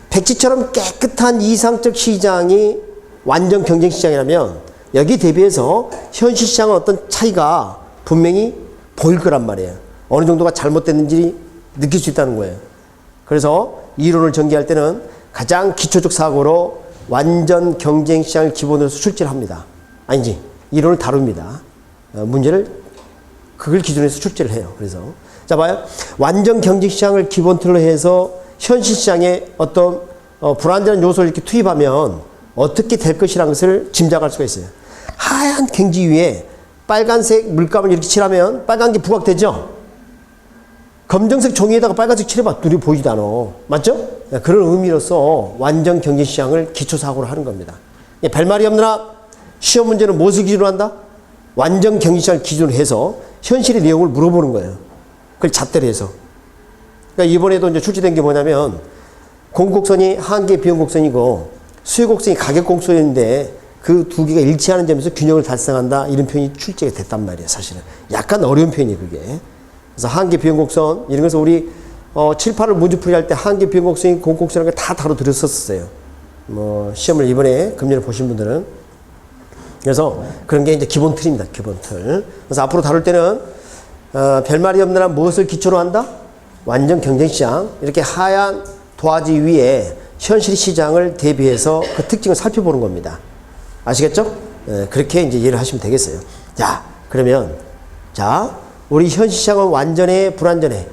백지처럼 깨끗한 이상적 시장이 완전 경쟁시장이라면 여기 대비해서 현실 시장은 어떤 차이가 분명히 보일 거란 말이에요. 어느 정도가 잘못됐는지 느낄 수 있다는 거예요. 그래서 이론을 전개할 때는 가장 기초적 사고로 완전 경쟁시장을 기본으로 해서 출제를 합니다. 아니지. 이론을 다룹니다. 문제를 그걸 기준으로 해서 출제를 해요. 그래서 자, 봐요. 완전 경쟁시장을 기본 틀로 해서 현실 시장에 어떤 불안전한 요소를 이렇게 투입하면 어떻게 될 것이라는 것을 짐작할 수가 있어요. 하얀 갱지 위에 빨간색 물감을 이렇게 칠하면 빨간 게 부각되죠? 검정색 종이에다가 빨간색 칠해봐. 눈이 보이지도 않아. 맞죠? 그런 의미로서 완전 경제시장을 기초사고로 하는 겁니다. 별말이 없느라 시험 문제는 무엇을 기준으로 한다? 완전 경제시장을 기준으로 해서 현실의 내용을 물어보는 거예요. 그걸 잣대로 해서. 그러니까 이번에도 이제 출제된 게 뭐냐면 공곡선이 한계 비용곡선이고 수요곡선이 가격곡선인데 그 두 개가 일치하는 점에서 균형을 달성한다. 이런 표현이 출제가 됐단 말이에요. 사실은. 약간 어려운 표현이에요. 그게. 그래서 한계 비용곡선 이런 것을 우리 7, 8을 문제풀이 할 때 한계 비용곡선이 공곡선이라는 걸 다 다뤄드렸었어요. 뭐 시험을 이번에 금년에 보신 분들은. 그래서 그런 게 이제 기본 틀입니다. 기본 틀. 그래서 앞으로 다룰 때는 별말이 없는 한 무엇을 기초로 한다? 완전 경쟁시장. 이렇게 하얀 도화지 위에 현실 시장을 대비해서 그 특징을 살펴보는 겁니다. 아시겠죠? 그렇게 이제 이해를 하시면 되겠어요. 자, 그러면 자, 우리 현실 시장은 완전해, 불완전해?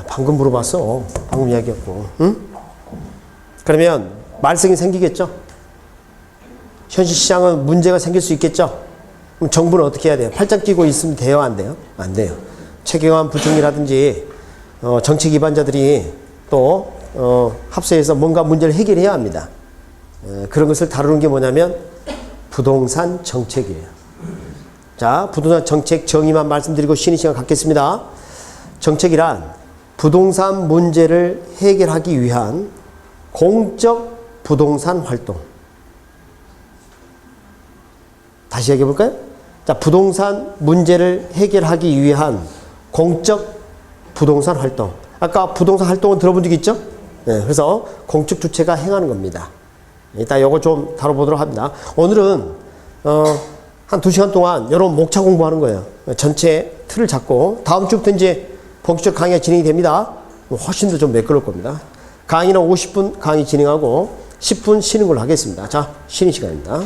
방금 물어봤어. 방금 이야기했고. 응? 그러면 말썽이 생기겠죠? 현실 시장은 문제가 생길 수 있겠죠? 그럼 정부는 어떻게 해야 돼요? 팔짱 끼고 있으면 돼요? 안 돼요? 안 돼요. 최경환 부총리라든지 정책 기반자들이 또 합세해서 뭔가 문제를 해결해야 합니다. 그런 것을 다루는 게 뭐냐면 부동산 정책이에요. 자, 부동산 정책 정의만 말씀드리고 쉬는 시간 갖겠습니다. 정책이란 부동산 문제를 해결하기 위한 공적 부동산 활동. 다시 얘기해 볼까요? 자, 부동산 문제를 해결하기 위한 공적 부동산 활동. 아까 부동산 활동은 들어본 적 있죠? 네, 그래서 공적 주체가 행하는 겁니다. 이따 요거 좀 다뤄보도록 합니다. 오늘은 한 2시간 동안 여러분 목차 공부하는 거예요. 전체 틀을 잡고 다음 주부터 이제 본격적 강의가 진행이 됩니다. 훨씬 더 좀 매끄러울 겁니다. 강의는 50분 강의 진행하고 10분 쉬는 걸로 하겠습니다. 자, 쉬는 시간입니다.